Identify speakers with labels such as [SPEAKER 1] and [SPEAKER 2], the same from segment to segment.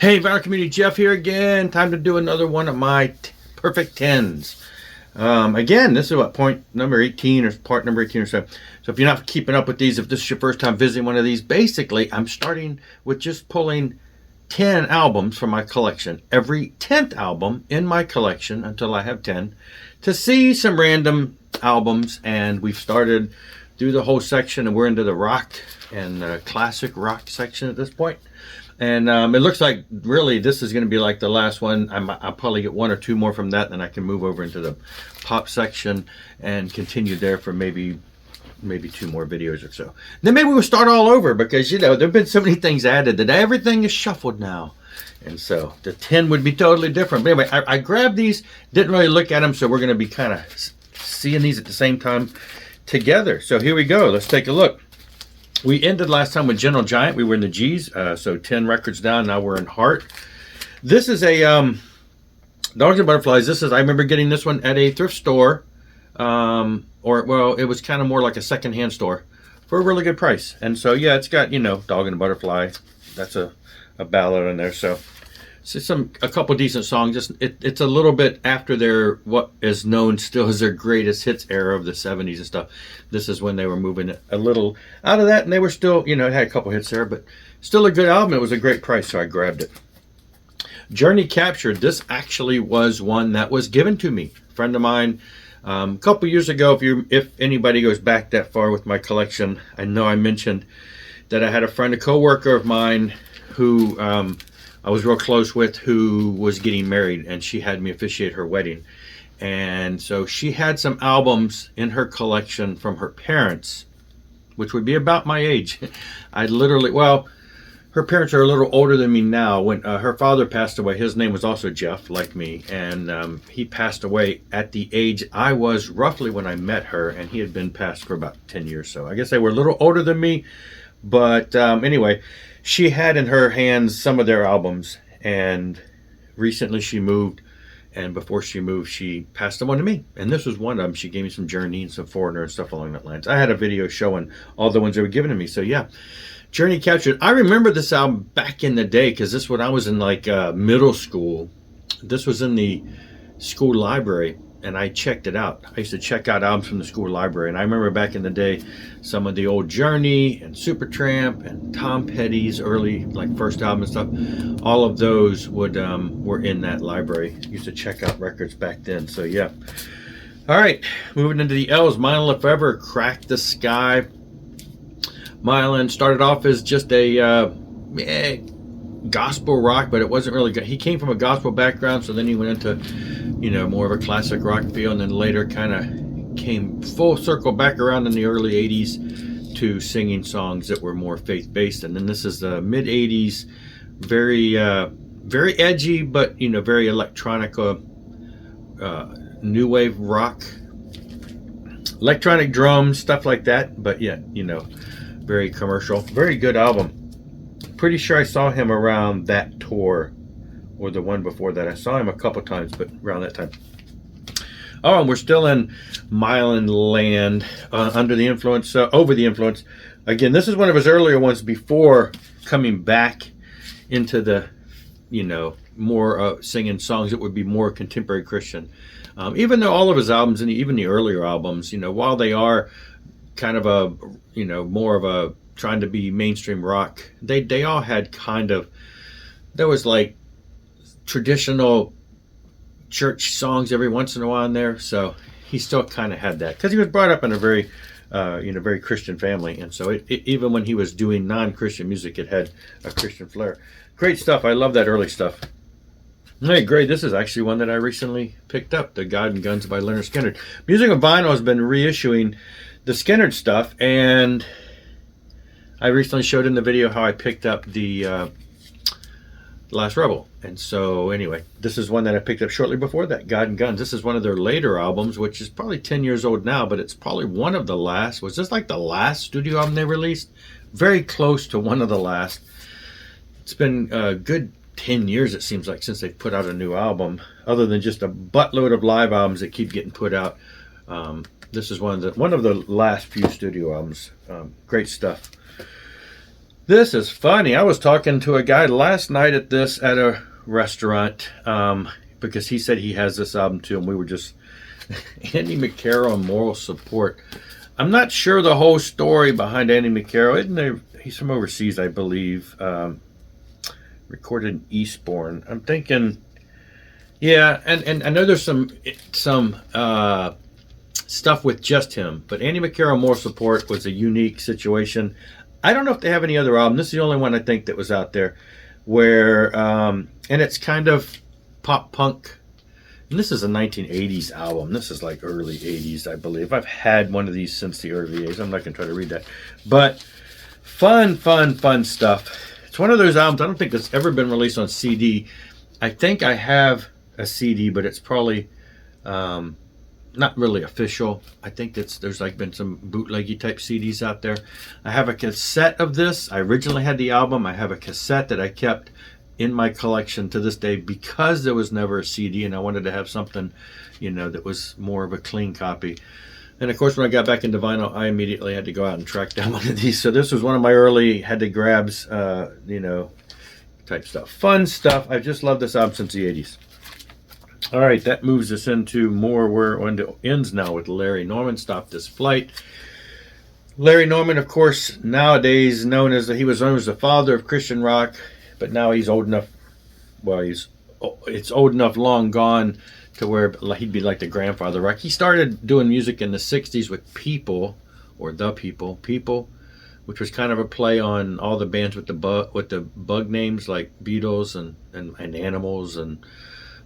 [SPEAKER 1] Hey, Vinyl Community, Jeff here again. Time to do another one of my perfect 10s. Again, this is what, point number 18 or part number 18 or so. So if you're not keeping up with these, if this is your first time visiting one of these, basically I'm starting with just pulling 10 albums from my collection. Every 10th album in my collection until I have 10 to see some random albums. And we've started through the whole section and we're into the rock and classic rock section at this point. And it looks like really this is going to be like the last one. I'll probably get one or two more from that, then I can move over into the pop section and continue there for maybe two more videos or so. Then maybe we'll start all over because, you know, there have been so many things added that everything is shuffled now. And so the 10 would be totally different. But anyway, I grabbed these, didn't really look at them, so we're going to be kind of seeing these at the same time together. So here we go. Let's take a look. We ended last time with Gentle Giant. We were in the G's, so 10 records down. Now we're in Heart. This is a Dogs and Butterflies. This is, I remember getting this one at a thrift store, well, it was kind of more like a secondhand store for a really good price. And so, yeah, it's got, you know, Dog and Butterfly. That's a ballad in there. So a couple decent songs. It's a little bit after their what is known still as their greatest hits era of the 70s and stuff. This is when they were moving a little out of that, and they were still, you know, it had a couple hits there, but still a good album. It was a great price, so I grabbed it. Journey Captured. This actually was one that was given to me. A friend of mine, a couple years ago. If anybody goes back that far with my collection, I know I mentioned that I had a friend, a coworker of mine, who I was real close with, who was getting married, and she had me officiate her wedding. And so she had some albums in her collection from her parents, which would be about my age. Well, her parents are a little older than me now. When her father passed away, his name was also Jeff, like me, and he passed away at the age I was roughly when I met her, and he had been passed for about 10 years. So I guess they were a little older than me, but anyway, she had in her hands some of their albums, and recently she moved, and before she moved, she passed them on to me. And this was one of them. She gave me some Journey and some Foreigner and stuff along that lines. I had a video showing all the ones they were given to me. So yeah, Journey Captured. I remember this album back in the day because this was when I was in like middle school. This was in the school library, and I checked it out. I used to check out albums from the school library, and I remember back in the day, some of the old Journey and Supertramp and Tom Petty's early, like, first album and stuff. All of those were in that library. Used to check out records back then. So yeah. All right, moving into the L's. MylonLefevre, Crack the Sky. Mylon started off as just a gospel rock, but it wasn't really good. He came from a gospel background, so then he went into, you know, more of a classic rock feel, and then later kind of came full circle back around in the early 80s to singing songs that were more faith-based. And then this is the mid-80s, very edgy, but, you know, very electronic, new wave rock, electronic drums, stuff like that, but yeah, you know, very commercial. Very good album. Pretty sure I saw him around that tour or the one before that. I saw him a couple times, but around that time. Oh, and we're still in Mylon land, under the influence, over the influence. Again, this is one of his earlier ones before coming back into the, you know, more singing songs that would be more contemporary Christian. Even though all of his albums, and even the earlier albums, you know, while they are kind of a, you know, more of a trying to be mainstream rock, they all had kind of, there was like traditional church songs every once in a while in there. So he still kind of had that because he was brought up in a very very Christian family, and so even when he was doing non-Christian music, it had a Christian flair. Great stuff. I love that early stuff. Hey, great. This is actually one that I recently picked up, The God and Guns by Leonard Skinner. Music of Vinyl has been reissuing the Skinner stuff, and I recently showed in the video how I picked up the Last Rebel. And so anyway, this is one that I picked up shortly before that, God and Guns. This is one of their later albums, which is probably 10 years old now, but it's probably one of the last. Was this like the last studio album they released? Very close to one of the last. It's been a good 10 years, it seems like, since they've put out a new album, other than just a buttload of live albums that keep getting put out. This is one of the last few studio albums. Great stuff. This is funny. I was talking to a guy last night at a restaurant because he said he has this album too, and we were just AndyMcCarroll and Moral Support. I'm not sure the whole story behind AndyMcCarroll. Isn't there? He's from overseas, I believe. Recorded in Eastbourne. I'm thinking, yeah, and I know there's some stuff with just him, but AndyMcCarroll Moral Support was a unique situation. I don't know if they have any other album. This is the only one I think that was out there where, and it's kind of pop punk. And this is a 1980s album. This is like early 80s, I believe. I've had one of these since the early 80s. I'm not going to try to read that. But fun stuff. It's one of those albums, I don't think it's ever been released on CD. I think I have a CD, but it's probably not really official. I think there's like been some bootleggy type CDs out there. I have a cassette of this. I originally had the album. I have a cassette that I kept in my collection to this day because there was never a CD, and I wanted to have something, that was more of a clean copy. And of course, when I got back into vinyl, I immediately had to go out and track down one of these. So this was one of my early had to grabs, type stuff. Fun stuff. I just love this album since the 80s. All right, that moves us into more. We're on to ends now with Larry Norman, Stop This Flight. Larry Norman, of course, nowadays he was known as the father of Christian rock, but now he's old enough. Well, it's old enough, long gone, to where he'd be like the grandfather of rock. He started doing music in the 60s with People, or The People, which was kind of a play on all the bands with the bug names like Beatles and Animals and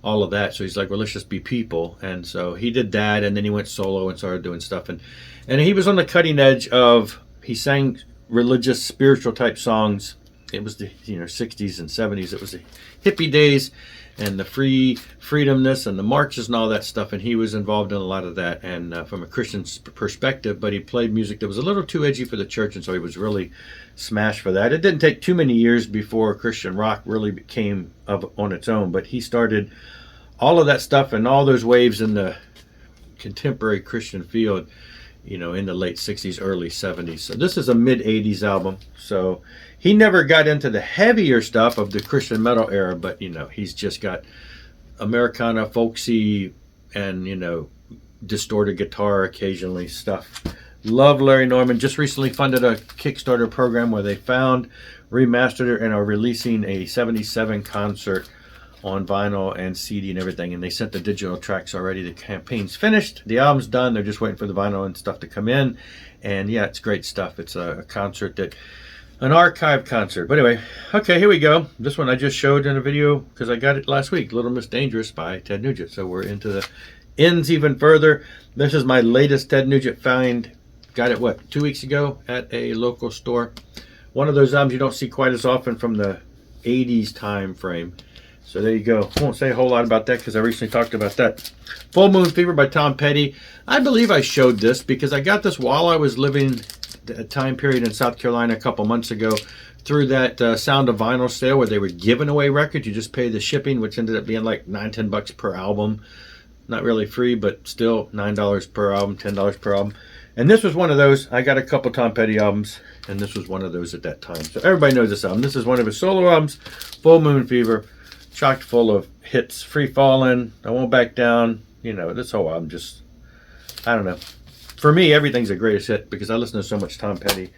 [SPEAKER 1] all of that. So he's like, well, let's just be People. And so he did that, and then he went solo and started doing stuff. And he was on the cutting edge of, he sang religious, spiritual type songs. It was the 60s and 70s. It was the hippie days and the freedomness and the marches and all that stuff. And he was involved in a lot of that, and from a Christian perspective. But he played music that was a little too edgy for the church, and so he was really smashed for that. It didn't take too many years before Christian rock really became on its own. But he started all of that stuff and all those waves in the contemporary Christian field, in the late 60s, early 70s. So this is a mid-80s album. So he never got into the heavier stuff of the Christian metal era, but, he's just got Americana, folksy, and, distorted guitar occasionally stuff. Love Larry Norman. Just recently funded a Kickstarter program where they found, remastered it, and are releasing a 77 concert on vinyl and CD and everything, and they sent the digital tracks already. The campaign's finished, the album's done, they're just waiting for the vinyl and stuff to come in. And yeah, it's great stuff. It's a concert an archive concert. But anyway, okay, here we go. This one I just showed in a video because I got it last week, Little Miss Dangerous by Ted Nugent. So we're into the ends even further. This is my latest Ted Nugent find. Got it 2 weeks ago at a local store. One of those albums you don't see quite as often from the 80s time frame. So there you go. Won't say a whole lot about that because I recently talked about that. Full Moon Fever by Tom Petty. I believe I showed this because I got this while I was living a time period in South Carolina a couple months ago through that Sound of Vinyl sale where they were giving away records. You just pay the shipping, which ended up being like $9-10 per album. Not really free, but still $9 per album, $10 per album. And this was one of those. I got a couple Tom Petty albums, and this was one of those at that time. So everybody knows this album. This is one of his solo albums, Full Moon Fever. Chocked full of hits. Free Fallin', I Won't Back Down. This whole album just, I don't know. For me, everything's a greatest hit because I listen to so much Tom Petty.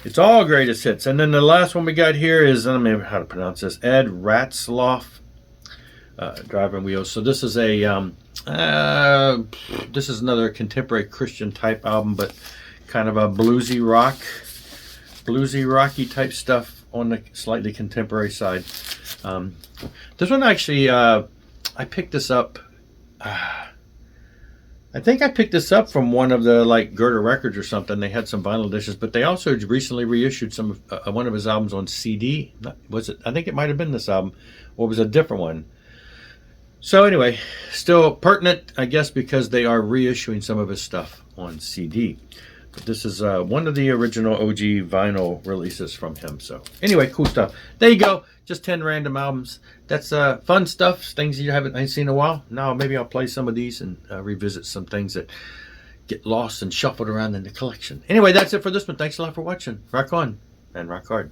[SPEAKER 1] It's all greatest hits. And then the last one we got here is, I don't know how to pronounce this, EdRaetzloff, Driving Wheels. So this is this is another contemporary Christian type album, but kind of a bluesy rocky type stuff on the slightly contemporary side. This one actually, I picked this up. I think I picked this up from one of the Gerda Records or something. They had some vinyl editions, but they also recently reissued some one of his albums on CD. Was it? I think it might have been this album, or it was a different one. So anyway, still pertinent, I guess, because they are reissuing some of his stuff on CD. But this is one of the original OG vinyl releases from him. So anyway, cool stuff. There you go. Just 10 random albums. That's fun stuff, things you haven't seen in a while. Now maybe I'll play some of these and revisit some things that get lost and shuffled around in the collection. Anyway, that's it for this one. Thanks a lot for watching. Rock on. and rock hard.